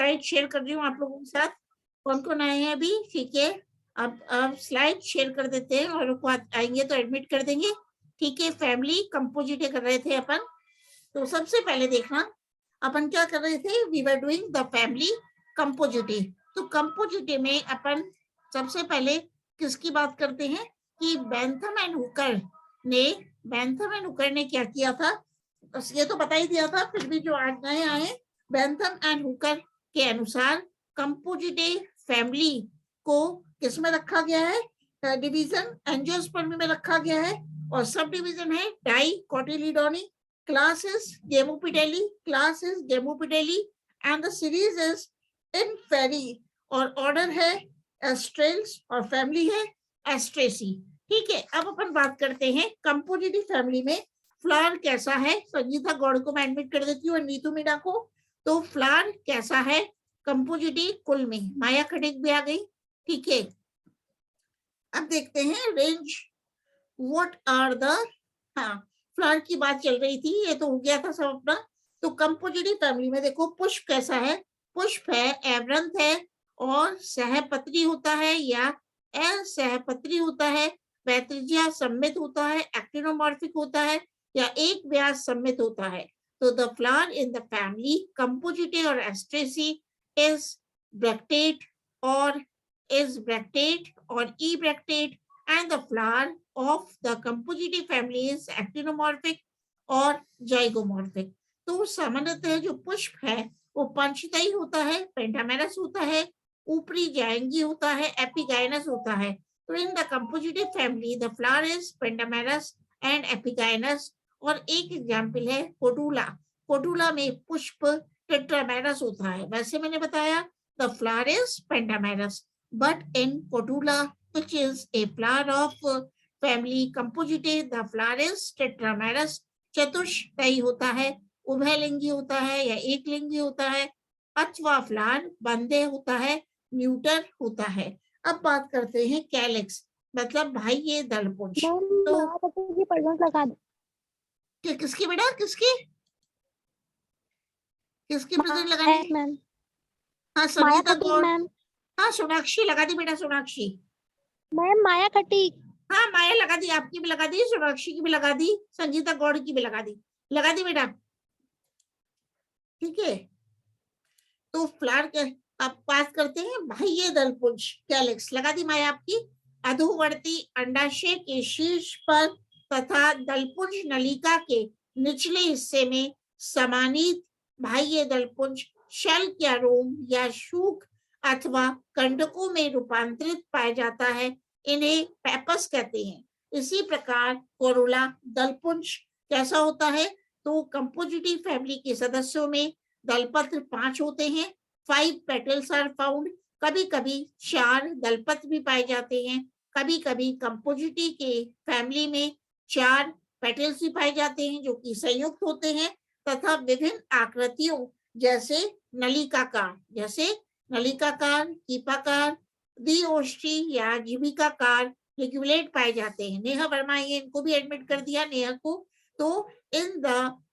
Slide share कर रही हूँ आप लोगों के साथ। कौन कौन आए हैं अभी? ठीक है, अब स्लाइड शेयर कर देते हैं और को आएंगे तो एडमिट कर देंगे। ठीक है, फैमिली कंपोजिटे कर रहे थे अपन। तो सबसे पहले देखना अपन क्या कर रहे थे, we were doing the family Compositae. तो कंपोजिटे में अपन सबसे पहले किसकी बात करते हैं कि बेंथम एंड हुकर ने क्या किया था, ये तो बता ही दिया था, फिर भी जो आज नए आए, बेंथम एंड हुकर के अनुसार कंपोजिटे फैमिली को किसमें रखा गया है, डिवीजन एंजियोस्पर्मी में रखा गया है, और सब डिवीजन है डाइकोटिलीडोनी, class is Gamopedae and the series is Inferi, और ऑर्डर है एस्ट्रेल्स और फैमिली है एस्ट्रेसी। ठीक है, अब अपन बात करते हैं कंपोजिटी फैमिली में फ्लावर कैसा है। संगीता गौड़ को मैं एडमिट कर देती हूँ और नीतू मीणा को। तो फ्लावर कैसा है कंपोजिटी कुल में, माया खड़िक भी आ गई। ठीक है, अब देखते हैं रेंज व्हाट आर द, हाँ फ्लावर की बात चल रही थी, ये तो हो गया था सब अपना। तो कंपोजिटी फैमिली में देखो पुष्प कैसा है, पुष्प है एवरंथ है और सहपत्री होता है या असहपत्री होता है, पैत्रिजिया सम्मित होता है, एक्टिनोमॉर्फिक होता है या एक व्यास सम्मित होता है। तो the flower in the family Compositae और एस्ट्रेसी इज ब्रैक्टेट और ebracteate, and the flower of the composite family is actinomorphic और जाइगोमॉर्फिक। तो सामान्यतः जो पुष्प है वो पंचतई होता है, पेंटामेरस होता है, ऊपरी जायंगी होता है, एपिगाइनस होता है। तो in the compositive family the flower is pentamerous and epigynous. और एक एग्जाम्पल है कोटुला, कोटुला में पुष्प टेट्रामेरस होता है। वैसे मैंने बताया the flower is pentamerous, but in Cotula which is a flower of family Compositae, the flower is tetramerous, चतुष्टयी होता है, उभयलिंगी होता है या एक लिंगी होता है, अथवा फ्लावर बंदे होता है, न्यूटर होता है। अब बात करते हैं कैलिक्स, मतलब भाई ये दलपुंज। तो लगा दो किसकी बेटा, किसकी प्रेजेंट लगानी? हाँ संगीता गौड़, हाँ सोनाक्षी लगा दी बेटा, सोनाक्षी मैम माया खटीक, हाँ माया लगा दी, आपकी भी लगा दी, सोनाक्षी की भी लगा दी, संगीता गौड़ की भी लगा दी बेटा। ठीक है, तो फ्लावर के अब बात करते हैं बाह्य दलपुंज कैलिक्स, लगा दी माया आपकी। अधोवर्ती अंडाशय के शीर्ष पर तथा दलपुंज नलिका के निचले हिस्से में समानित बाह्य दलपुंज शल या रोम या शूक अथवा कंडकों में रूपांतरित पाया जाता है, इन्हें पेपस कहते हैं। इसी प्रकार कोरोला दलपुंज कैसा होता है, तो कंपोजिटिव फैमिली के सदस्यों में दलपत्र 5 होते हैं, 5 पेटल्स आर फाउंड। कभी कभी 4 दलपत्र भी पाए जाते हैं, कभी कभी कंपोजिटी के फैमिली में 4 पेटल्स भी पाए जाते हैं जो कि संयुक्त होते हैं तथा विभिन्न आकृतियों जैसे नलिकाकार, कीपाकार, द्विओष्ठी या जीविकाकार लिग्युलेट पाए जाते हैं। नेहा वर्मा, ये इनको भी एडमिट कर दिया नेहा को। तो in the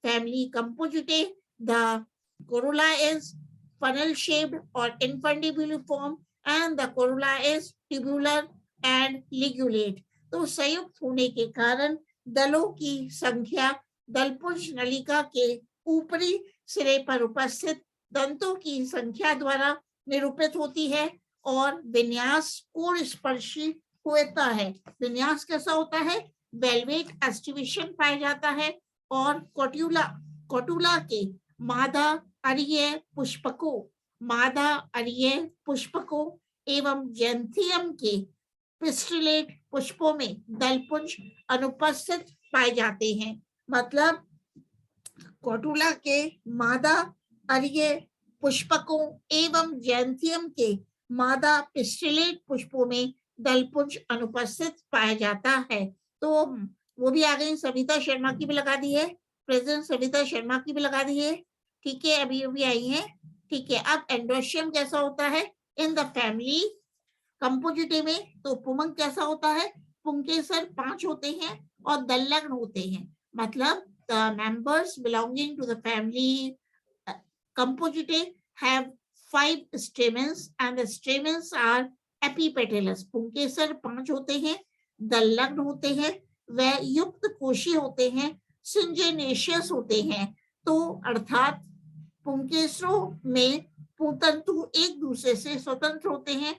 family Compositae the corolla is funnel shaped or infundibuliform and the corolla is tubular and ligulate। तो संयुक्त होने के कारण दलों की संख्या दलपुंज नलिका के ऊपरी सिरे पर उपस्थित दंतों की संख्या द्वारा निरूपित होती है और विन्यास कोर स्पर्शी होता है। विन्यास कैसा होता है, वेलवेट एस्टिवेशन पाया जाता है और कोटुला के मादा अरिय पुष्पकों एवं जेंथियम के पिस्टिलेट पुष्पों में दलपुंज अनुपस्थित पाए जाते हैं। मतलब कोटुला के मादा अरिय पुष्पकों एवं जेंथियम के मादा पिस्टिलेट पुष्पों में दलपुंज अनुपस्थित पाया जाता है। तो वो भी आ गई, सविता शर्मा की भी लगा दी है, प्रेजेंट सविता शर्मा की भी लगा दी है। ठीक है, अभी आई है। ठीक है, अब एंडोशियम कैसा होता है इन द फैमिली कंपोजिटे में, तो पुमंग कैसा होता है, पुंकेसर 5 होते हैं और दल्लग्न होते हैं। मतलब the members belonging to the family Compositae have 5 stamens and the stamens are epipetalous. पुंकेसर 5 होते हैं, दलग्न होते हैं, वह युक्त कोशी होते हैं, सिंजेनेशियस होते हैं। तो अर्थात पुंकेसरों में पुंतंतु एक दूसरे से स्वतंत्र होते हैं,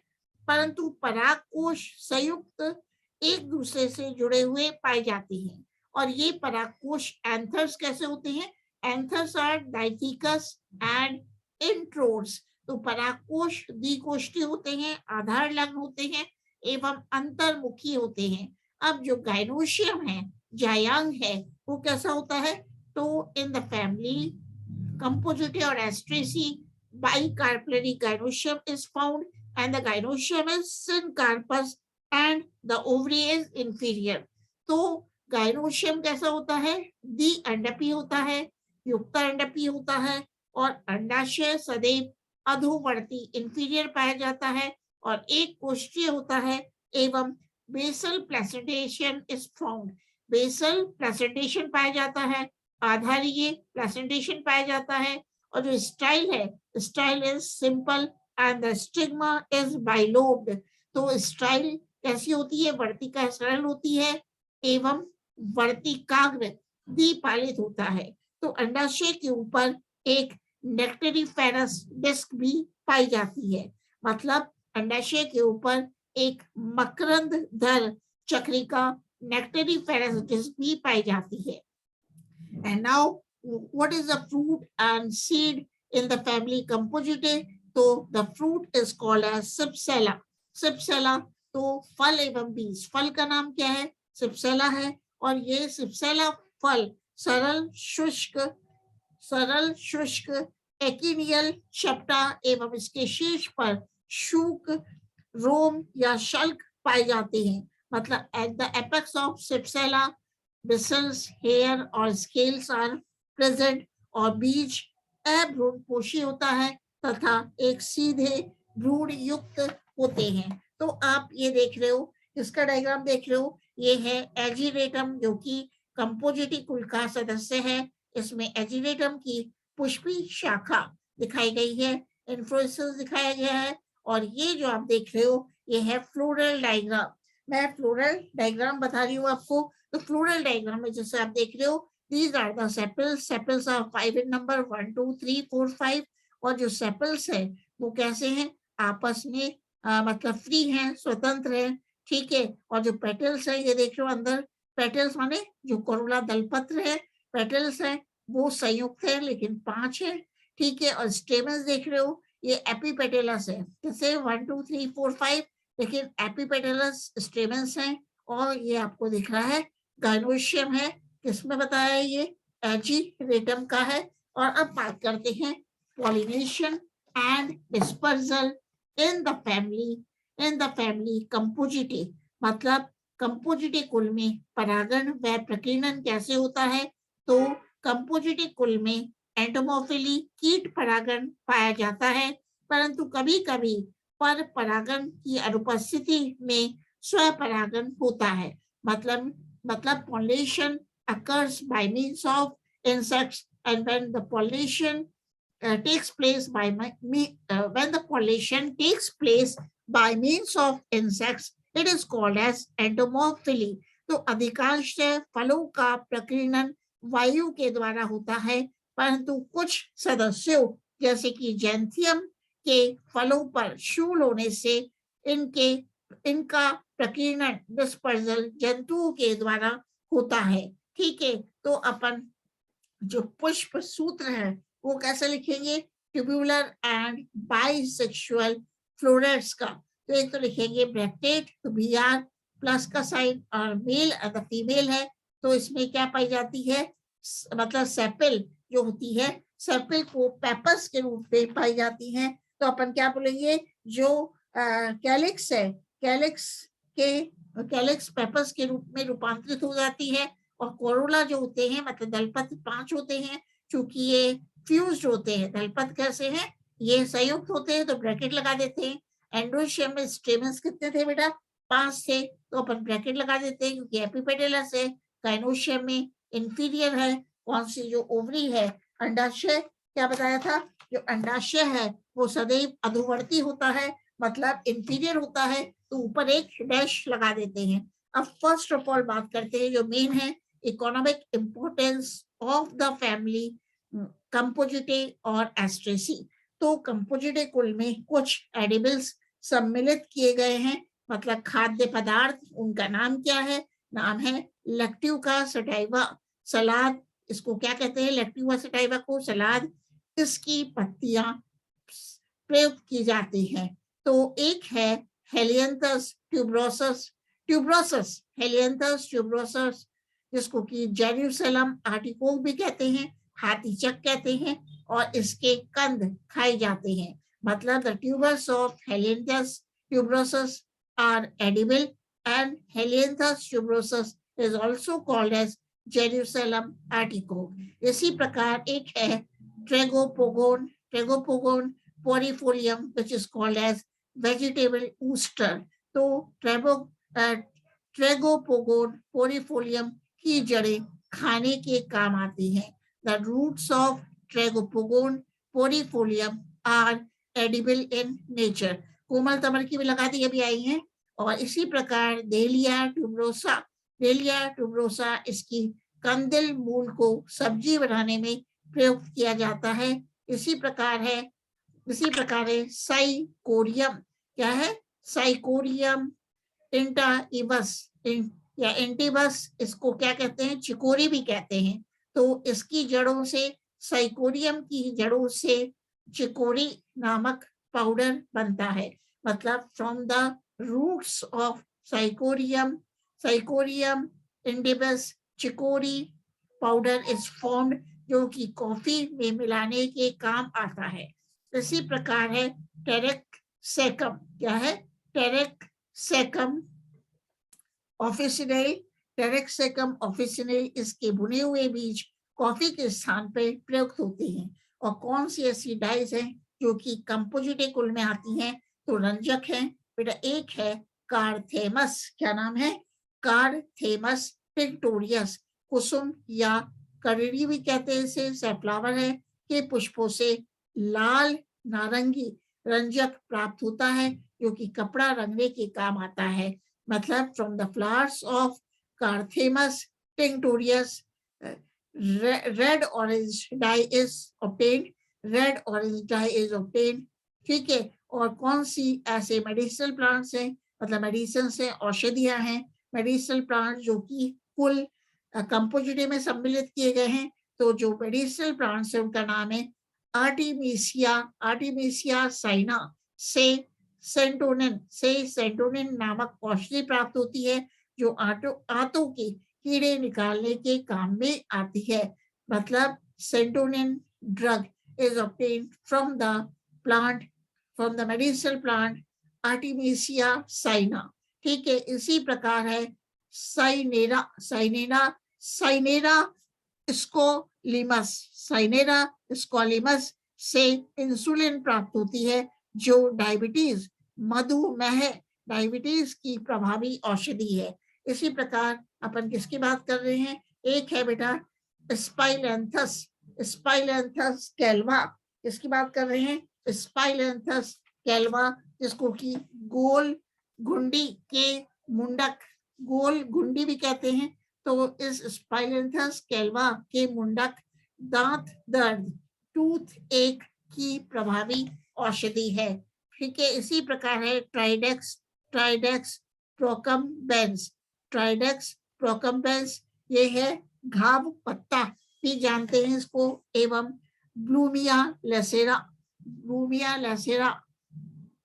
परंतु परागकोश संयुक्त एक दूसरे से जुड़े हुए पाए जाते हैं। और ये परागकोश एंथर्स कैसे होते हैं? Anthers are dithecous and introrse. तो परागकोश द्विकोष्ठी होते हैं, आधार लग्न होते हैं एवं अंतर्मुखी होते हैं। अब जो गाइनोशियम है, जायांग है, वो कैसा होता है? तो in the family Compositae or Astraceae, bicarpellary gynoecium is found and the gynoecium is syncarpous and the ovary is inferior. तो gynoecium कैसा होता है? द्विअंडपी होता है, युक्त अंडपी होता है और अंडाशय सदैव अधोवर्ती इंफीरियर पाया जाता है और एक कोष्ठीय होता है एवं basal placentation is found. Basal placentation पाया जाता है, आधारीय प्लेसेंटेशन पाया जाता है और जो स्टाइल है, style is simple and the stigma is bilobed. तो स्टाइल कैसी होती है? वर्तिका सरल होती है एवं वर्तिकाग्र द्विपालित होता है। तो अंडाशय के ऊपर एक नेक्टेरिफेरस डिस्क भी पाई जाती है, मतलब अंडाशय के ऊपर एक मकरंद धर चक्रिका नेक्टेरिफेरस डिस्क भी पाई जाती है। And now, what is the fruit and seed in the family Compositae? तो the fruit is called as Cypsela. Cypsela तो फल एवं बीज। फल का नाम क्या है? Cypsela है और ये Cypsela फल सरल शुष्क एकिनियल शप्टा एवं इसके शीर्ष पर शूक, रोम या शल्क पाए जाते हैं। मतलब at the apex of Cypsela bristles, hair और scales are present और बीज अभ्रूणपोषी होता है तथा एक सीधे भ्रूण युक्त होते हैं। तो आप ये देख रहे हो, इसका डायग्राम देख रहे हो, ये है एजिरेटम जो कि कंपोजिटी कुल का सदस्य है। इसमें एजिरेटम की पुष्पी शाखा दिखाई गई है, इन्फ्लोरेसेंस दिखाया गया है और ये जो आप देख रहे हो ये है फ्लोरल डायग्राम। मैं फ्लोरल डायग्राम बता रही हूँ आपको। तो फ्लोरल डायग्राम में जैसे आप देख रहे हो, these are the sepals. Sepals are 5 in number, 1 2 3 4 5 और जो सेपल्स है वो कैसे हैं? आपस में मतलब फ्री हैं, स्वतंत्र हैं, ठीक है। और जो पेटल्स है ये देख रहे हो अंदर, पेटल्स माने जो कोरोला दलपत्र है, पेटल्स है वो संयुक्त है लेकिन 5 है, ठीक है। और स्टेमन्स देख रहे हो ये एपिपेटलस है, जैसे 1 2 3 4 5 लेकिन एपिपेटलस स्टेमन्स हैं। और ये आपको दिख रहा है गाइनोशियम है, किसमें बताया है? ये एजिरेटम का है। और अब बात करते हैं pollination and dispersal in the family Compositae. मतलब कंपोजिटे कुल में परागण व प्रकीर्णन कैसे होता है? तो कंपोजिटे कुल में एंटोमोफिली कीट परागण पाया जाता है, परंतु कभी-कभी पर परागण की अनुपस्थिति में स्वपरागण होता है। मतलब pollination occurs by means of insects and when the pollination takes place by means of insects, it is called as entomophily. तो अधिकांश फलों का प्रकीर्णन वायु के द्वारा होता है, परंतु कुछ सदस्यों जैसे कि जैंथियम के फलों पर शूल होने से इनका प्रकीर्णन डिस्पर्सल जंतुओं के द्वारा होता है, ठीक है। तो अपन जो पुष्प सूत्र है वो कैसे लिखेंगे? ट्यूब्यूलर एंड बाइसेक्सुअल फ्लोरेट्स का। तो एक तो लिखेंगे ब्रैक्टेट, तो Br प्लस का साइन और मेल और फीमेल है, तो इसमें क्या पाई जाती है? मतलब सेपल जो होती है, सेपल को पेपस के रूप में पाई जाती है। तो अपन क्या बोलेंगे? जो कैलिक्स है, कैलिक्स पेपस के रूप में रूपांतरित हो जाती है और कोरोला जो होते हैं मतलब दलपत्र 5 होते हैं, क्योंकि ये फ्यूज्ड होते हैं। दलपत्र कैसे हैं? ये संयुक्त होते हैं, तो ब्रैकेट लगा देते हैं। एंडोशियम में स्टेमन्स कितने थे बेटा? 5 थे, तो अपन ब्रैकेट लगा देते हैं क्योंकि एपिपेटलस है। गाइनोशियम में इंफीरियर है, कौन सी? जो ओवरी है, अंडाशय क्या बताया था? जो अंडाशय है वो सदैव अधोवर्ती होता है, मतलब इंफीरियर होता है, तो ऊपर एक डैश लगा देते हैं। अब फर्स्ट ऑफ ऑल बात करते हैं जो मेन है economic importance of the family Compositae और एस्ट्रेसी। तो कंपोजिटे कुल में कुछ एडिबल्स सम्मिलित किए गए हैं, मतलब खाद्य पदार्थ। उनका नाम क्या है? नाम है लैक्टिका सटाइवा, सलाद। इसको क्या कहते हैं? लैक्टिका सटाइवा को सलाद। इसकी पत्तियां प्रयोग की जाती हैं। तो एक है हेलियंथस ट्यूबरोसस, ट्यूबरोसस हेलियंथस ट्यूबरोसस, जिसको कि जेरूसलम आर्टिकोक भी कहते हैं, हाथीचक कहते हैं, और इसके कंद खाए जाते हैं। मतलब the tubers of Helianthus tuberosus are edible and Helianthus tuberosus is also called as Jerusalem artichoke. इसी प्रकार एक है ट्रेगोपोगोन, ट्रेगोपोगोन porifolium which is called as vegetable ooster. तो ट्रेगोपोगोन porifolium की जड़ें खाने के काम आती हैं। The roots of ट्रेगोपोगोन porifolium are edible in nature. कोमल तमर की भी लगा दी अभी आई हैं। और इसी प्रकार डेलिया ट्यूबरोसा, डेलिया ट्यूबरोसा इसकी कंदिल मूल को सब्जी बनाने में प्रयोग किया जाता है। इसी प्रकार है साइकोरियम। क्या है? साइकोरियम इंटाइबस या इंटिबस, इसको क्या कहते हैं? चिकोरी भी कहते हैं। तो इसकी जड़ों से, साइकोरियम की जड़ों से चिकोरी नामक पाउडर बनता है। मतलब from the roots of Cichorium intybus chicory powder is formed, जो कि कॉफी में मिलाने के काम आता है। इसी प्रकार है टेरेक सेकम। क्या है? टेरेक सेकम ऑफिसिनेल, टेरेक सेकम ऑफिसिनेल, इसके बुने हुए बीज कॉफी के स्थान पर प्रयुक्त होते हैं। और कौन सी ऐसी डाइज हैं जो कि कंपोजिटे कुल में आती हैं? तो रंजक हैं बेटा। एक है कार्थेमस। क्या नाम है? कार्थेमस पिक्टोरियस, कुसुम या करीड़ी भी कहते हैं इसे, सैफ्लावर है, के पुष्पों से लाल नारंगी रंजक प्राप्त होता है, जो कि कपड़ा रंगने के काम आता है। मतलब from the flowers of Carthamus tinctorius red orange dye is obtained, red orange dye is obtained. ठीक है। और कौन सी ऐसे मेडिसिनल प्लांट्स हैं, मतलब मेडिसिन से औषधियां हैं, मेडिसिनल प्लांट जो कि कुल कंपोजिटे में सम्मिलित किए गए हैं। तो जो मेडिसिनल प्लांट्स है उनका नाम है आर्टिमिसिया, आर्टिमिसिया साइना से सेंटोनिन नामक औषधि प्राप्त होती है, जो आंतों के कीड़े निकालने के काम में आती है। मतलब सेंटोनिन drug is obtained from the plant, from the medicinal plant Artemisia saina. ठीक है। इसी प्रकार है साइनेरा, साइनेरा स्कोलिमस, साइनेरा स्कोलिमस से इंसुलिन प्राप्त होती है, जो डायबिटीज, मधुमेह, डायबिटीज की प्रभावी औषधि है। इसी प्रकार अपन किसकी बात कर रहे हैं? एक है बेटा स्पाइलेंथस, स्पाइलेंथस कैल्वा। इसकी बात कर रहे हैं? स्पाइलेंथस कैल्वा, जिसको कि गोल घुंडी के मुंडक, गोल घुंडी भी कहते हैं। तो इस स्पाइलेंथस कैल्वा के मुंडक दांत दर्द, टूथ एक की प्रभावी औषधि है। ठीक है। इसी प्रकार है ट्राइडेक्स, ट्राइडेक्स प्रोकम्बेंस, ट्राइडेक्स प्रोकम्बेंस, ये है घाव पत्ता भी जानते हैं इसको, एवं ब्लूमिया लेसेरा, ब्लूमिया लेसेरा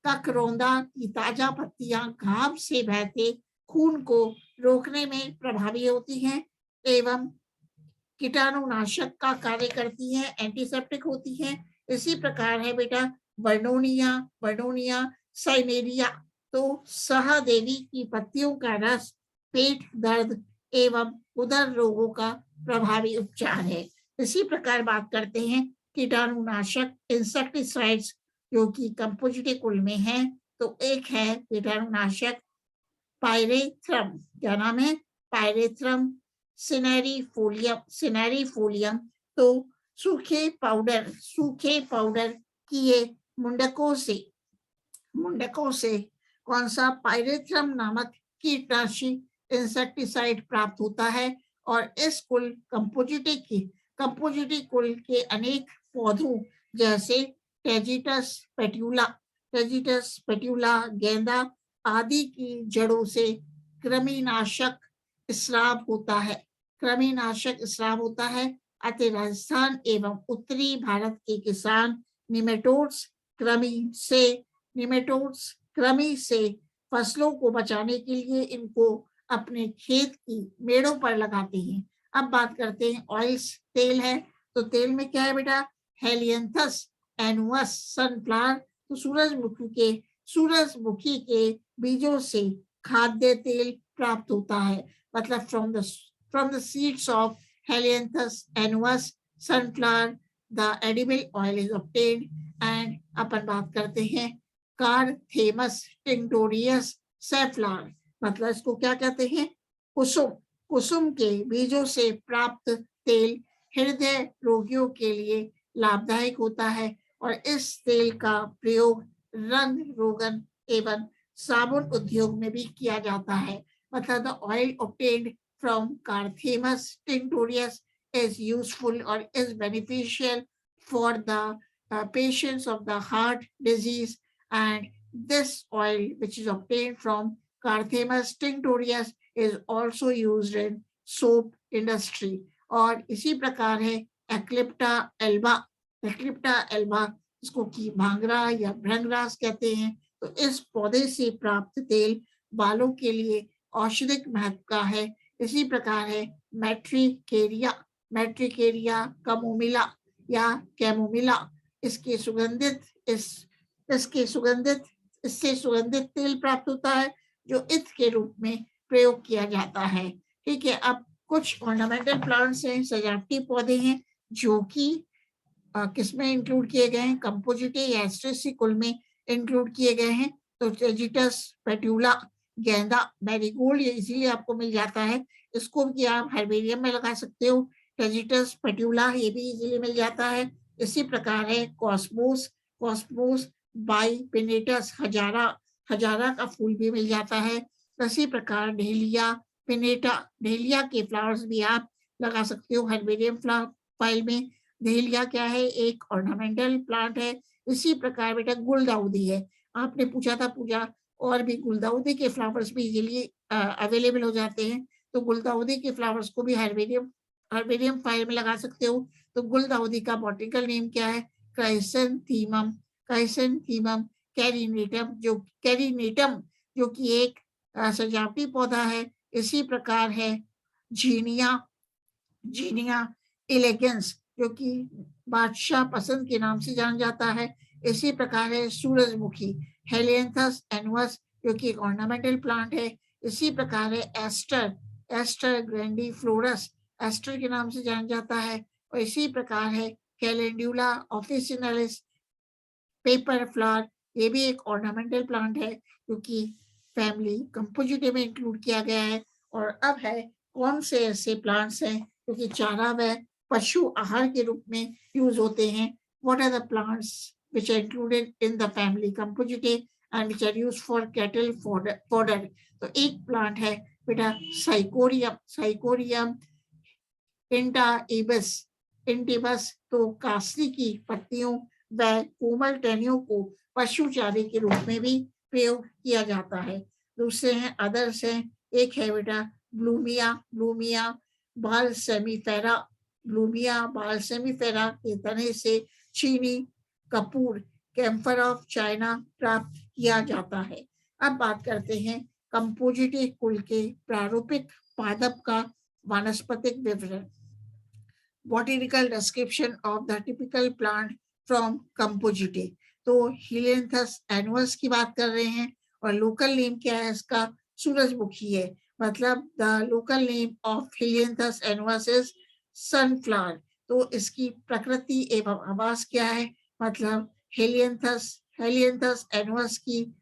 ककरोंदा की ताजा पत्तियां घाव से बहते खून को रोकने में प्रभावी होती हैं, एवं कीटाणुनाशक का कार्य करती हैं, एंटीसेप्टिक होती हैं। इसी प्रकार है बेटा वर्नोनिया, वर्नोनिया साइनेरिया, तो सहदेवी की पत्तियों का रस पेट दर्द एवं उदर रोगों का प्रभावी उपचार है। इसी प्रकार बात करते हैं कीटाणुनाशक इंसेक्टिसाइड्स, जो कि कंपोजिटे कुल में है। तो एक है कीटाणुनाशक पायरेथ्रम। क्या नाम है? पायरेथ्रम सिनेरिफोलियम, सिनेरिफोलियम। तो सूखे पाउडर किए मुंडकों से कौन सा पायरेथ्रम नामक कीटनाशी इंसेक्टिसाइड प्राप्त होता है। और इस कुल कंपोजिटी कुल के अनेक पौधों जैसे टेजिटस पेट्यूला गेंदा आदि की जड़ों से कृमिनाशक स्राव होता है। अतः राजस्थान एवं उत्तरी भारत के किसान निमेटोड्स कृमि से फसलों को बचाने के लिए इनको अपने खेत की मेड़ों पर लगाते हैं। अब बात करते हैं ऑयल्स, तेल है। तो तेल में क्या है बेटा, हेलियंथस एनुअस सनफ्लावर, तो सूरजमुखी के बीजों से खाद्य तेल प्राप्त होता है। मतलब from the seeds of Helianthus annuus sunflower the edible oil is obtained. And अपन बात करते हैं कारथेमस टिंक्टोरियस सैफलॉर, मतलब इसको क्या कहते हैं, कुसुम के बीजों से प्राप्त तेल हृदय रोगियों के लिए लाभदायक होता है। और इस तेल का प्रयोग रंग रोगन एवं साबुन उद्योग में भी किया जाता है। मतलब the oil obtained from Carthamus tinctorius is useful or is beneficial for the patients of the heart disease. And this oil which is obtained from Carthamus tinctorius is also used in soap industry. और इसी प्रकार है एक्लिप्टा Elba, इसको की भांगरा या भृंगरास कहते हैं। तो इस पौधे से प्राप्त तेल बालों के लिए औषधिक महत्व का है। इसी प्रकार है मैट्रिकेरिया कमोमिला या कैमोमिला, इससे सुगंधित तेल प्राप्त होता है जो इत्र के रूप में प्रयोग किया जाता है। ठीक है, अब कुछ ऑर्नामेंटल प्लांट्स हैं, सजावटी पौधे हैं जो कि किसमें इंक्लूड किए गए हैं, कंपोजिटे या एस्ट्रेसी कुल में इंक्लूड किए गए हैं। तो टेजिटस पेट्यूला गेंदा मैरीगोल्ड ये इजीली आपको मिल जाता है, इसको भी आप हर्बेरियम में लगा सकते हो। टेजिटस पेट्यूला ये भी इजीली मिल जाता है। इसी प्रकार है कॉस्मोस बाइपिनेटस हजारा का फूल भी मिल जाता है। इसी प्रकार डेलिया के फ्लावर्स भी आप लगा सकते हो हर्बेरियम फाइल में। डेलिया क्या है, एक ऑर्नामेंटल प्लांट है। इसी प्रकार बेटा गुलदाउदी है, आपने पूछा था पूजा, और भी गुलदाउदी के फ्लावर्स भी इजीली अवेलेबल हो जाते हैं। तो गुलदाउदी के फ्लावर्स को भी हर्बेरियम फाइल में लगा सकते हो। तो गुलदाउदी का बॉटनिकल नेम क्या है, क्राइसेंथीमम कैरिनेटम जो कि एक सजावटी पौधा है। इसी प्रकार है जीनिया एलेगेंस जो कि बादशाह पसंद के नाम से जाना जाता है। इसी प्रकार है सूरजमुखी हेलियंथस एनुअस जो कि एक ऑर्नामेंटल प्लांट है। इसी प्रकार है एस्टर ग्रैंडिफ्लोरस, एस्टर के नाम से जाना जाता है। और इसी प्रकार है कैलेंडुला ऑफिसिनालिस पेपर फ्लावर, ये भी एक ऑर्नामेंटल प्लांट है क्योंकि फैमिली कंपोजिटे में इंक्लूड किया गया है। और अब है कौन से ऐसे प्लांट्स हैं क्योंकि चारा व पशु आहार के रूप में यूज होते हैं। What are the plants which are included in the family Compositae and which are used for cattle fodder। तो एक प्लांट है बेटा साइकोरियम इंटिबस, तो कासनी की पत्तियों व कोमल टहनियों को पशु चारे के रूप में भी प्रयोग किया जाता है। दूसरे हैं अदर्स हैं, एक है बेटा ब्लूमिया बालसेमीफेरा के तने से चीनी कपूर कैम्फर ऑफ चाइना प्राप्त किया जाता है। अब बात करते हैं कंपोजिटे कुल के प्रारूपिक पादप का वानस्पतिक विवरण। Botanical description of the typical plant from Compositae. तो हीलियंथस एनुअस की बात कर रहे हैं और लोकल नेम क्या है इसका, सूरजमुखी है। मतलब the local name of Helianthus annuus is sunflower. तो इसकी प्रकृति एवं आवास क्या है, मतलब हेलियंथस एनुअस की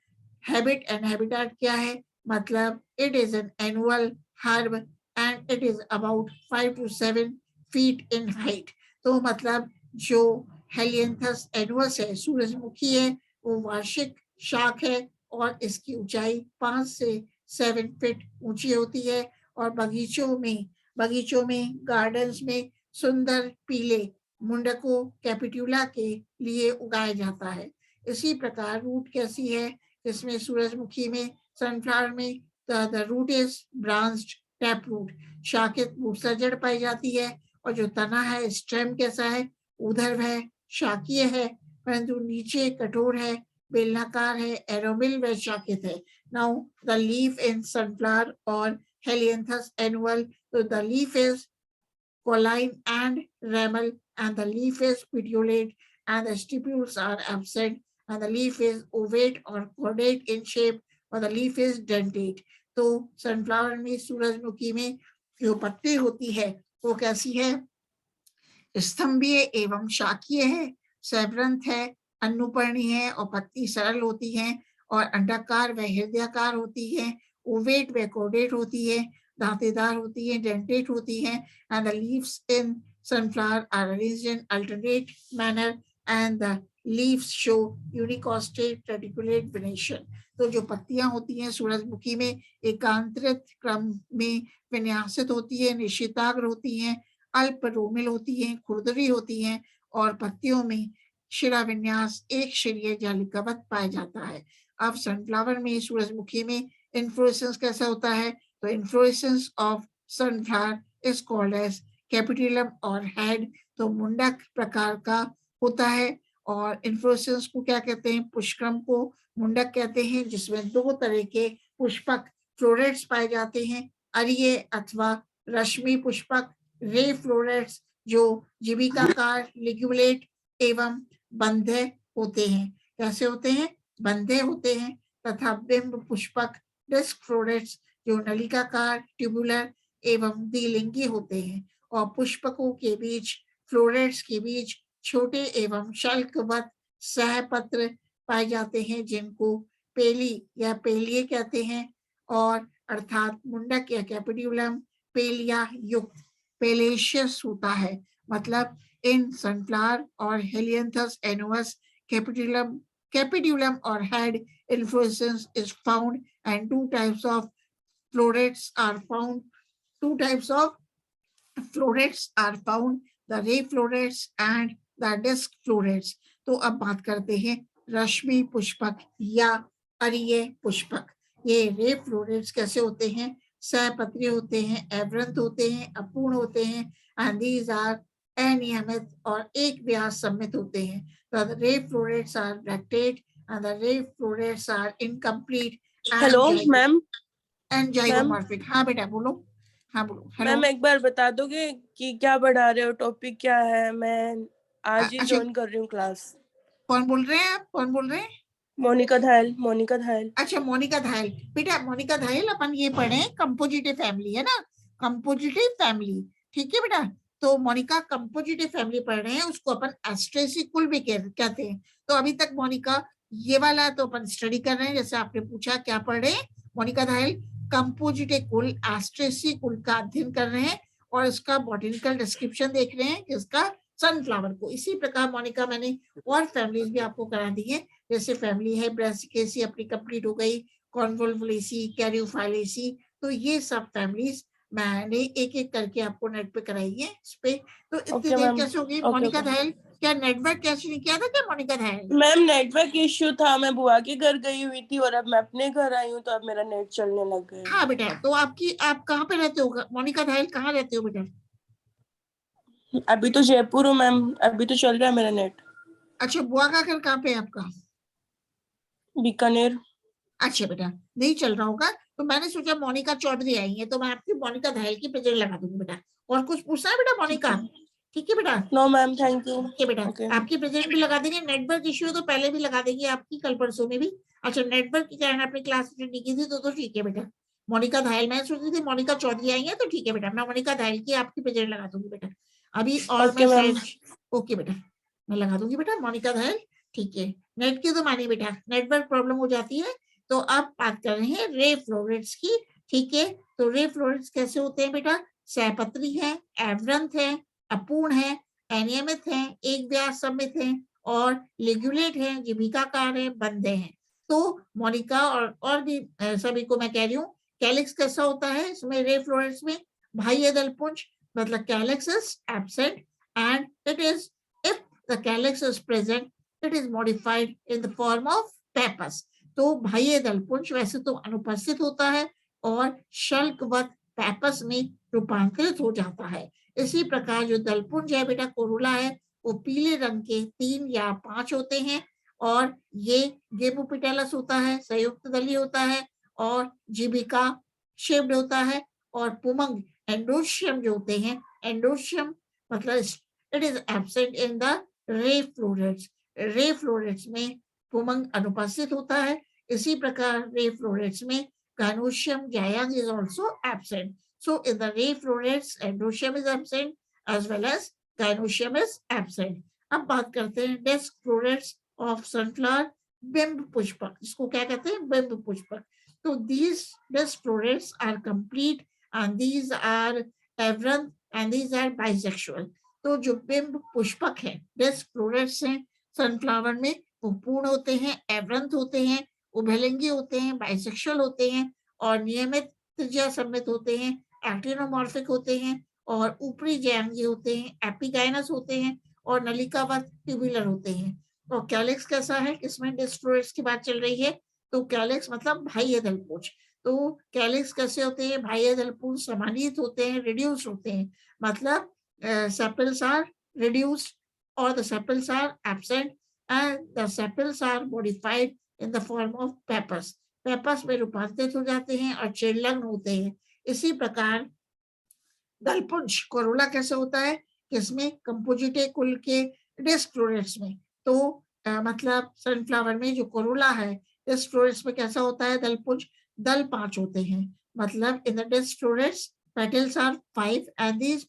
हैबिट एंड हैबिटेट क्या है, मतलब it is an annual herb and it is about 5 to 7 feet in height। तो मतलब जो हेलियंथस एनुअस है, सूरजमुखी है, वो वार्षिक शाख है और इसकी ऊंचाई 5 से 7 फीट ऊंची होती है और बगीचों में गार्डन्स में सुंदर पीले मुंडको कैपिट्यूला के लिए उगाया जाता है। इसी प्रकार रूट कैसी है, इसमें सूरजमुखी में, सनफ्लावर में the root is branched tap root, शाखित मूसला जड़ पाई जाती है और जो तना है, स्टेम कैसा है, ऊर्ध्व है, शाखीय है, परंतु नीचे कठोर है, बेलनाकार है, एरोमिल व शाखित है। Now the leaf in sunflower और हेलियंथस एनुअल, तो the leaf is colline and ramal, and the leaf is petiolate and the stipules are absent, and the leaf is ovate or cordate in shape, or the leaf is dentate. तो sunflower में, सूरजमुखी में जो पत्ती होती है वो कैसी है, स्तंभीय एवं शाखीय है, सैवरंथ है, अन्नूपर्णी है और पत्ती सरल होती है और अंडाकार व हृदयाकार होती है, ओवेट व कोडेट होती है, दांतेदार होती है, डेंटेट होती है, and the leaves in sunflower are arranged in alternate manner and the leaves show unicostate reticulate venation. तो जो पत्तियां होती हैं सूरजमुखी में एकांतरित क्रम में विन्यासित होती है, निशिताग्र होती हैं, अल्प रोमिल होती हैं, खुरदरी होती हैं और पत्तियों में शिरा विन्यास एक शिरीय जालिकावत पाया जाता है। अब सनफ्लावर में, सूरजमुखी में इन्फ्लोरेसेंस कैसा होता है, तो inflorescence of sunflower is called as capitulum और हेड, तो मुंडक प्रकार का होता है और इन्फ्लोरेसेंस को क्या कहते हैं, पुष्पक्रम को मुंडक कहते हैं, जिसमें 2 तरह के पुष्पक फ्लोरेट्स पाए जाते हैं, अरिये अथवा रश्मि पुष्पक, रे फ्लोरेट्स जो जीविकाकार, लिग्युलेट एवं बंधे होते हैं। कैसे होते हैं, बंधे होते हैं, तथा बिंब पुष्पक, डिस्क फ्लोरेट्स जो नलिकाकार, ट्यूबुलर एवं द्विलिंगी होते हैं और पुष्पकों के बीच, फ्लोरेट्स के बीच छोटे एवं शल्कवत सहपत्र पाए जाते हैं, जिनको पेली या पेलिये कहते हैं, और अर्थात मुंडक या कैपिट्यूलम पेलिया युक्त पेलेशियस होता है। मतलब इन सनफ्लावर और हेलियंथस एनुअस कैपिट्यूलम और head inflorescence is found and two types of florets are found. The ray florets and the disc florets. तो अब बात करते हैं रश्मि पुष्पक या अरिये पुष्पक। ये रे फ्लोरेट्स कैसे होते हैं, सहपत्री होते हैं, एवरंत होते हैं, अपूर्ण होते हैं, and these are अनियमित और एक व्यास सम्मित होते हैं। The ray florets are bractate and the ray florets are incomplete. Hello ma'am. And zygomorphic. हाँ बेटा बोलो। हाँ बोलो। मैम एक बार बता दोगे कि क्या पढ़ा रहे हो, टॉपिक क्या है? मैं आज ही ज्वाइन कर रही हूँ क्लास। कौन बोल रहे हैं आप, कौन बोल रहे हैं? मोनिका धायल। मोनिका धायल। अच्छा मोनिका धायल। बेटा मोनिका धायल अपन ये पढ़े कंपोजिटिव फैमिली है ना, कंपोजिटिव फैमिली, ठीक है बेटा। तो मोनिका कंपोजिटिव फैमिली पढ़ रहे हैं, उसको अपन एस्ट्रेसी कुल भी कहते हैं। तो अभी तक मोनिका ये वाला तो अपन स्टडी कर रहे हैं, जैसे आपने पूछा क्या पढ़ रहे हैं मोनिका धायल, कंपोजिटिव कुल एस्ट्रेसी कुल का अध्ययन कर रहे हैं और इसका बॉटनिकल डिस्क्रिप्शन देख रहे हैं, किसका, सनफ्लावर को। इसी प्रकार मोनिका मैंने और फैमिलीज भी आपको करा दी है, जैसे फैमिली है ब्रासिकेसी अपनी कंप्लीट हो गई, कॉन्वोल्वुलेसी, कैरियोफाइलेसी, तो ये सब फैमिलीज मैंने एक एक करके आपको नेट पे कराई है इस पे। तो इतनी देर कैसे होगी मोनिका धायल, क्या नेटवर्क कैसे नहीं किया था क्या मोनिका धायल? मैम नेटवर्क इश्यू था, मैं बुआ के घर गई हुई थी और अब मैं अपने घर आई हूँ, तो अब मेरा नेट चलने लग गया। हाँ बेटा, तो आप कहाँ पे रहते हो मोनिका धायल, कहाँ रहते हो बेटा? अभी तो जयपुर हूँ मैम, अभी तो चल रहा है मेरा नेट। अच्छा बुआ का घर कहाँ पे है आपका? बीकानेर। अच्छा बेटा, नहीं चल रहा होगा, तो मैंने सोचा मोनिका चौधरी आई है तो मैं आपकी मोनिका धायल की प्रेजेंट लगा दूंगी बेटा। और कुछ पूछना है बेटा मोनिका? ठीक है बेटा। No ma'am thank you. ठीक है बेटा, आपकी प्रेजेंट भी लगा देंगे, नेटवर्क इश्यू तो पहले भी लगा देंगे आपकी, कल परसों में भी। अच्छा नेटवर्क के कारण आपने क्लास अटेंड नहीं की थी तो ठीक है बेटा। मोनिका धायल, मैं सोच रही थी मोनिका चौधरी आई है तो ठीक है बेटा, मैं मोनिका धायल की आपकी प्रेजेंट लगा दूंगी बेटा अभी। और मैं ओके बेटा, मैं लगा दूंगी बेटा मोनिका धायल, ठीक है। नेट की तो मानी बेटा, नेटवर्क प्रॉब्लम हो जाती है। तो अब बात कर रहे हैं रे फ्लोरेट्स की, ठीक है। तो रे फ्लोरेट्स कैसे होते हैं बेटा, सहपत्री है, एवरंत है, अपूर्ण है, अनियमित हैं, एक व्यास सममित हैं और लिग्यूलेट हैं, जीविकाकार हैं, बंधे हैं। तो मोनिका और भी सभी को मैं कह रही हूँ, कैलिक्स कैसा होता है इसमें रे फ्लोरेट्स में, बाह्य दलपुंज मतलब calyx is absent and it is, if the calyx is present, it is modified in the form of pappus. तो बाह्य दलपुंज वैसे तो अनुपस्थित होता है और शल्कवत पेपस में रूपांतरित हो जाता है। इसी प्रकार जो दलपुंज है बेटा कोरोला है, वो पीले रंग के 3 या 5 होते हैं और ये गेमोपेटैलस होता है, संयुक्त दली होता है और जीविका शेप्ड होता है। और पुमंग एंडोशियम जो होते हैं, एंडोशियम मतलब it is absent in the ray florets. Ray florets में पुमंग अनुपस्थित होता है। इसी प्रकार रे फ्लोरेट्स में gynoecium gyang is also absent. So in the ray florets endoecium is absent as well as gynoecium is absent. अब बात करते हैं डिस्क फ्लोरेट्स ऑफ सनफ्लावर, बिंब पुष्पक, इसको क्या कहते हैं, बिंब पुष्पक। तो these disc florets are complete and these are aberrant and these are bisexual. तो जो बिंब पुष्पक है, डिस्क फ्लोरेट्स हैं सनफ्लावर में, वो पूर्ण होते हैं, एबरंत होते हैं, उभयलिंगी होते हैं, बाइसेक्सुअल होते हैं और नियमित त्रिज्या सममित होते हैं, एक्टिनोमॉर्फिक होते हैं और ऊपरी जयांगी होते हैं, एपिगाइनस होते हैं और नलिकावत ट्यूबुलर होते हैं। और कैलिक्स कैसा है, किसमें डिस्क फ्लोरेट्स की बात चल रही है, तो कैलिक्स मतलब बाह्य दलपुंज। तो कैलिक्स कैसे होते हैं, बाह्य दलपुंज समानीत होते हैं, रिड्यूस होते हैं, मतलब सेपल्स आर रिड्यूस्ड और the sepals are absent and the sepals are modified in the form of pappus. Pappus में रूपांतरित हो जाते हैं और चिड़लग्न होते हैं। इसी प्रकार दलपुंज कोरोला कैसे होता है, किसमें, कंपोजिटे कुल के डिस्क फ्लोरेट्स में। तो मतलब सनफ्लावर में जो कोरोला है डिस्क फ्लोरेट्स में कैसा होता है दलपुंज, दल 5 होते हैं। मतलब in the disc florets petals are 5 and these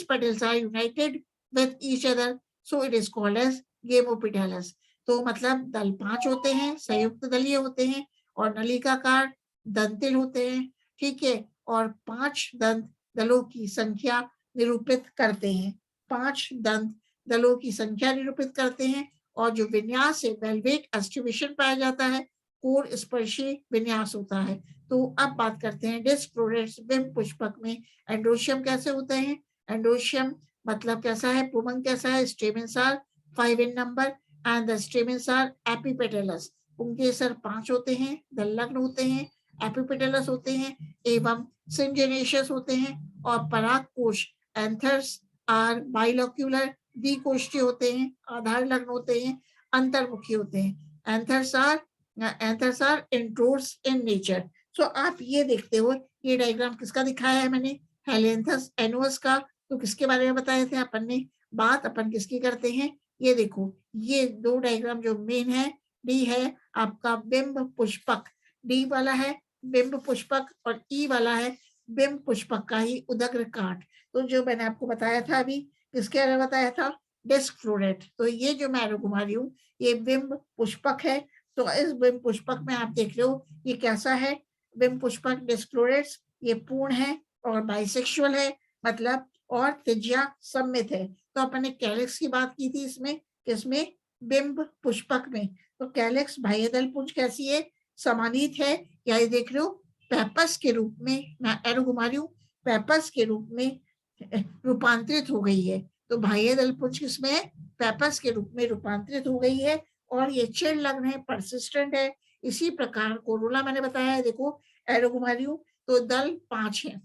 petals are united with each other, so it is called as गेमोपेटैलस। तो मतलब दल 5 होते हैं, संयुक्त दलीय होते हैं और नलिकाकार दंतिल होते हैं, ठीक है। और 5 दंत दलों की संख्या निरूपित करते हैं, 5 दंत दलों की संख्या निरूपित करते हैं और जो विन्यास है वेलवेट एस्टिवेशन पाया जाता है, कोर स्पर्शी विन्यास होता है। तो अब बात करते हैं डिस्क फ्लोरेट्स बिंब पुष्पक में एंडोशियम कैसे होते हैं। एंडोशियम मतलब कैसा है, पुमंग कैसा है, stamens are 5 in number and the stamens are epipetalous। उनके सर 5 होते हैं, दलग्न होते हैं, एपिपेटलस होते हैं एवं सिंजेनेशियस होते हैं और पराग कोश एंथर्स आर बाइलोक्यूलर, द्विकोष्ठीय होते हैं, आधार लग्न होते हैं, अंतर्मुखी होते हैं। Anthers are introrse in nature. So आप ये देखते हो, ये डायग्राम किसका दिखाया है मैंने, हेलेंथस एनुअस का। तो किसके बारे में बताए थे अपन ने, बात अपन किसकी करते हैं, ये देखो, ये 2 डायग्राम जो मेन है, डी है आपका बिंब पुष्पक, डी वाला है बिंब पुष्पक और ई वाला है बिंब पुष्पक का ही उदग्र काट। तो जो मैंने आपको बताया था अभी, किसके बारे में बताया था, डिस्क फ्लोरेट। तो ये जो मैं एरो घुमा रही हूँ ये बिंब पुष्पक है। तो इस बिंब पुष्पक में आप देख रहे हो ये कैसा है, बिंब पुष्पक डिस्क फ्लोरेट्स, ये पूर्ण है और बाइसेक्सुअल है, मतलब और त्रिज्या सममित है। तो अपन ने कैलिक्स की बात की थी इसमें, किसमें, बिंब पुष्पक में। तो कैलिक्स बाह्य दलपुंज कैसी है, समानीत है, या ये देख रहे हो पेपस के रूप में, मैं एरो घुमा रही हूँ, पेपस के रूप में रूपांतरित हो गई है। तो बाह्य दलपुंज किसमें है, पेपस के रूप में रूपांतरित हो गई है और ये चिड़ लग्न है, परसिस्टेंट है। इसी प्रकार कोरोला मैंने बताया है, देखो एरो घुमा रही हूँ, तो दल 5 है,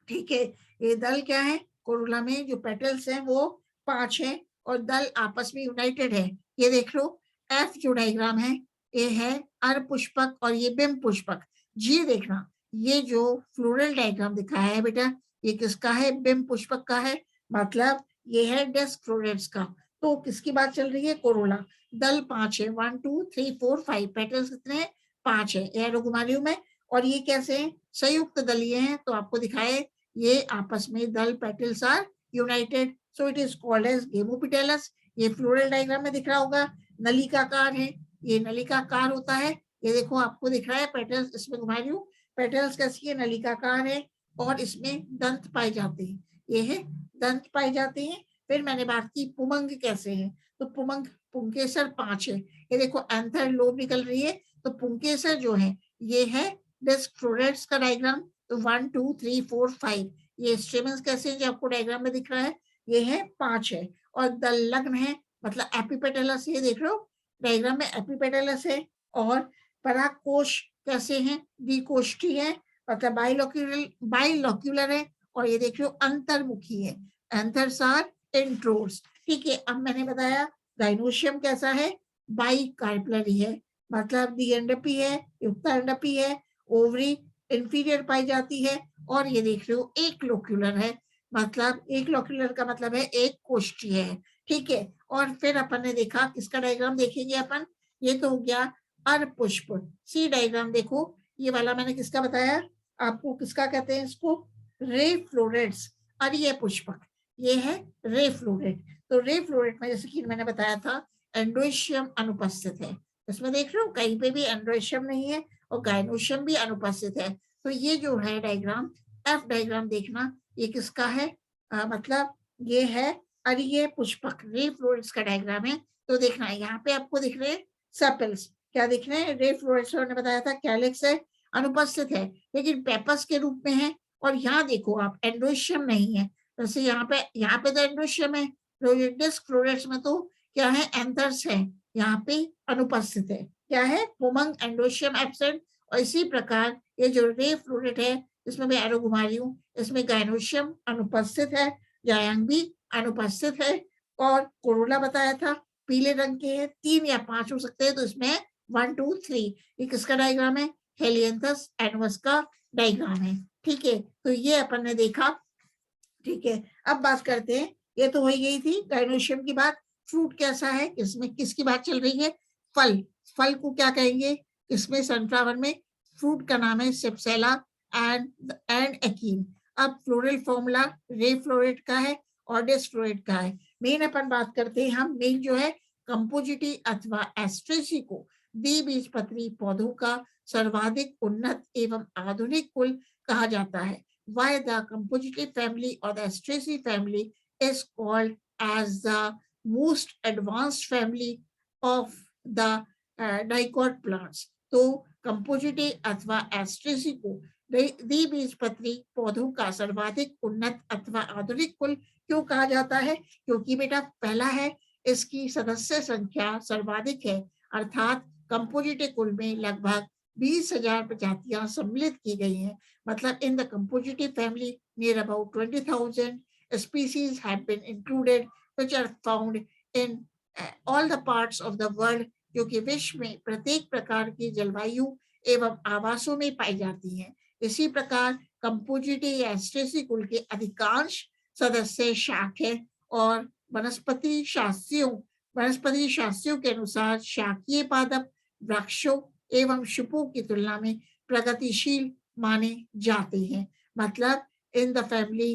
ठीक है। ये दल क्या है, कोरोला में जो पेटल्स हैं वो 5 हैं और दल आपस में यूनाइटेड है। ये देख लो एफ जो डायग्राम है ये है अर पुष्पक और ये बिंब पुष्पक। जी देखना, ये जो फ्लोरल डायग्राम दिखाया है बेटा, ये किसका है, बिंब पुष्पक का है, मतलब ये है डिस्क फ्लोरेट्स का। तो किसकी बात चल रही है, कोरोला। दल 5 है, 1 2 3 4 5, पेटल्स कितने हैं, 5 है, एरो घुमा रही हूं मैं। और ये कैसे हैं, संयुक्त दलीय हैं। तो आपको दिखाए ये आपस में दल petals are united, so it is called as gamopetalous. ये फ्लोरल डायग्राम में दिख रहा होगा, नलिकाकार है, ये नलिकाकार होता है। ये देखो आपको दिख रहा है पेटल्स, इसमें घुमा रही हूँ, पेटल्स कैसी है, नलिकाकार है और इसमें दंत पाए जाते हैं। ये है दंत पाए जाते हैं। फिर मैंने बात की पुमंग कैसे हैं, तो पुमंग पुंकेसर 5 है। ये देखो एंथर लोब निकल रही है, तो पुंकेसर जो है ये है डिस्क फ्लोरेट्स का डायग्राम। तो 1 2 3 4 5 ये स्टेमन्स कैसे हैं जो आपको डायग्राम में दिख रहा है, ये है 5 है। और दलग्न है मतलब एपिपेटलस, ये देख रहे हो डायग्राम में एपिपेटलस है। और परागकोश कैसे हैं, द्विकोष्ठी है मतलब बाइलोक्यूलर है। और ये देख रहे हो अंतर्मुखी है, एंथर्स आर इंट्रोड्स। ठीक है, अब मैंने बताया गाइनोशियम कैसा है, बाइकार्पलरी है मतलब द्विअंडपी है, युक्तांडपी है, ओवरी इंफीरियर पाई जाती है। और ये देख रहे हो एक लोक्यूलर है मतलब एक लोक्यूलर का मतलब है एक कोष्ठी है। ठीक है, और फिर अपन ने देखा किसका डायग्राम देखेंगे अपन, ये तो हो गया अर्धपुष्प। सी डायग्राम देखो, ये वाला मैंने किसका बताया आपको, किसका कहते हैं इसको, रे फ्लोरेट्स। और ये पुष्पक, ये है रे फ्लोरेट। तो रे फ्लोरेट में जैसे कि मैंने बताया था एंड्रोशियम अनुपस्थित है, इसमें देख रहे हो कहीं पे भी एंड्रोशियम नहीं है और गाइनोशियम भी अनुपस्थित है। तो ये जो है डायग्राम, एफ डायग्राम देखना, ये किसका है मतलब ये है, और ये पुष्पक रे फ्लोरेट्स का डायग्राम है। तो देखना यहाँ पे आपको दिख रहे हैं सेपल्स, क्या दिख रहे हैं, रे फ्लोरेट्स ने बताया था कैलिक्स है, अनुपस्थित है लेकिन पेपस के रूप में है। और यहाँ देखो आप एंड्रोशियम नहीं है, जैसे यहाँ पे तो एंड्रोशियम है, डिस्क फ्लोरेट्स में तो क्या है एंथर्स है, यहाँ पे अनुपस्थित है, क्या है पुमंग एंड्रोशियम एब्सेंट। और इसी प्रकार ये जो रे फ्लोरेट है इसमें मैं एरो घुमा रही हूँ, इसमें गाइनोशियम अनुपस्थित है, जायांग भी अनुपस्थित है। और कोरोला बताया था पीले रंग के हैं, 3 या 5 हो सकते हैं, तो इसमें 1 2 3 ये किसका डायग्राम है, हेलियंथस एनवस का डायग्राम है। ठीक है, तो ये अपन ने देखा। ठीक है, अब बात करते हैं, ये तो हो ही गई थी गाइनोशियम की बात। फ्रूट कैसा है, इसमें किसकी बात चल रही है, फल, फल को क्या कहेंगे, इसमें सनफ्लावर में फ्रूट का नाम है सेप्सेला एंड एकीन। अब फ्लोरल फॉर्मूला रे फ्लोरेट का है और डिस्क फ्लोरेट का है। मेन अपन बात करते हैं हम, मेन जो है कंपोजिटी अथवा एस्ट्रेसी को द्विबीजपत्री पौधों का सर्वाधिक उन्नत एवं आधुनिक कुल कहा जाता है। Why the compositive family or the Asteraceae family is called as the most advanced family of the dicot plants. तो compositive अथवा Asteraceae को द्विबीजपत्री पौधों का सर्वाधिक उन्नत अथवा आधुनिक कुल क्यों कहा जाता है, क्योंकि बेटा पहला है इसकी सदस्य संख्या सर्वाधिक है, अर्थात कंपोजिटिव कुल में लगभग 20,000 प्रजातियां सम्मिलित की गई हैं। मतलब in the compositive family near about 20,000 species have been included which are found in all the parts of the world, जो कि विश्व में प्रत्येक प्रकार की जलवायु एवं आवासों में पाई जाती हैं। इसी प्रकार कंपोजिटी या एस्ट्रेसी कुल के अधिकांश सदस्य शाक हैं और वनस्पति शास्त्रियों के अनुसार शाकीय पादप वृक्षों एवं शुपों की तुलना में प्रगतिशील माने जाते हैं। मतलब इन द फैमिली